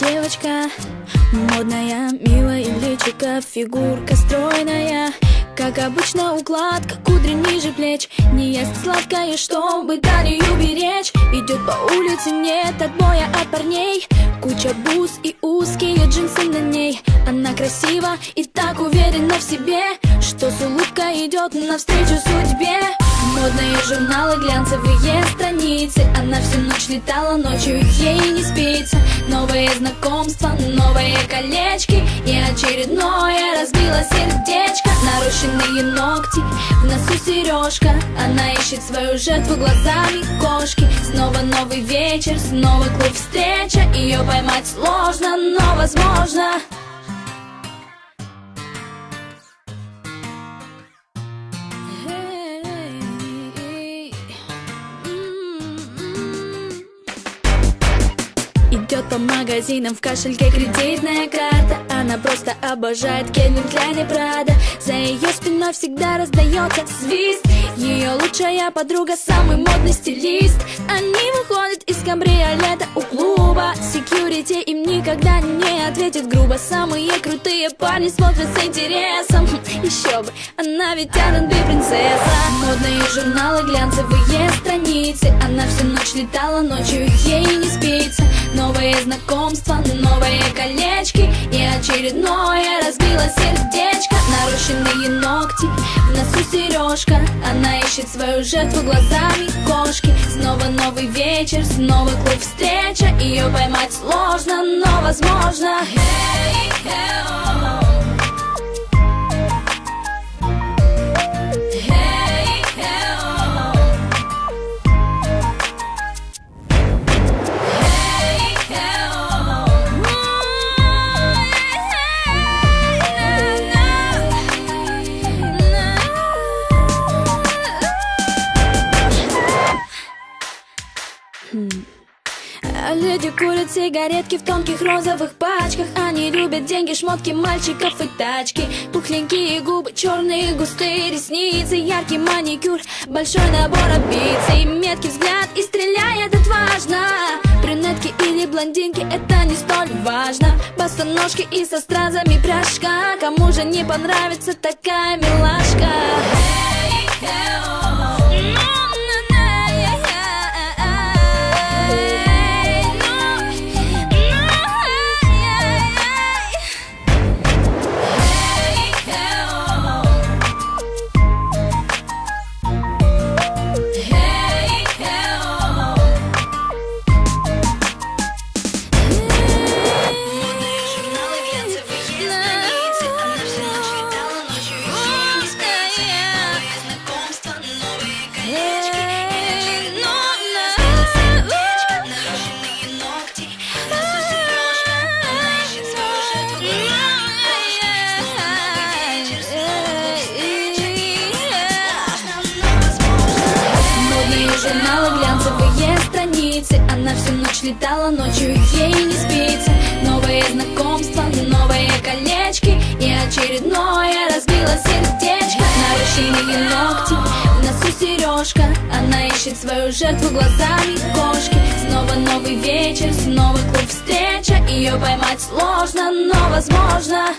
Девочка модная, милая личико, фигурка стройная. Как обычно укладка, кудри ниже плеч. Не ест сладкое, чтобы талию беречь. Идет по улице, нет отбоя от парней. Куча бус и узкие джинсы на ней. Она красива и так уверена в себе, что с улыбкой идет навстречу судьбе. Модные журналы, глянцевые страницы. Она всю ночь летала, ночью ей не спится. Новые знакомства, новые колечки. И очередное разбило сердечко. Нарощенные ногти, в носу сережка. Она ищет свою жертву глазами кошки. Снова новый вечер, снова клуб встреча. Ее поймать сложно, но возможно. Идет по магазинам, в кошельке кредитная карта. Она просто обожает Кельвин Кляйн и Прада. За ее спиной всегда раздается свист. Ее лучшая подруга, самый модный стилист. Они выходят из кабриолета у клуба. Секьюрити им никогда не ответит грубо. Самые крутые парни смотрят с интересом. Еще бы, она ведь R&B принцесса. Модные журналы, глянцевые страницы. Она всю ночь летала, ночью ей не спится. Новые знакомства, новые колечки. И очередное разбило сердечко. Нарощенные ногти, в носу сережка. Она ищет свою жертву глазами кошки. Снова новый вечер, снова клуб встреча. Ее поймать сложно, но возможно. Hey, hey, oh. Люди курят сигаретки в тонких розовых пачках. Они любят деньги, шмотки, мальчиков и тачки. Пухленькие губы, черные густые ресницы, яркий маникюр, большой набор амбиций. Меткий взгляд и стреляет отважно. Брюнетки или блондинки, это не столь важно. Босоножки и со стразами пряжка. Кому же не понравится такая милашка? Hey, hey, oh. Журналы, глянцевые страницы. Она всю ночь летала, ночью ей не спится. Новые знакомства, новые колечки. И очередное разбило сердечко. Нарощенные ногти, в носу сережка. Она ищет свою жертву глазами кошки. Снова новый вечер, снова клуб встреча. Ее поймать сложно, но возможно.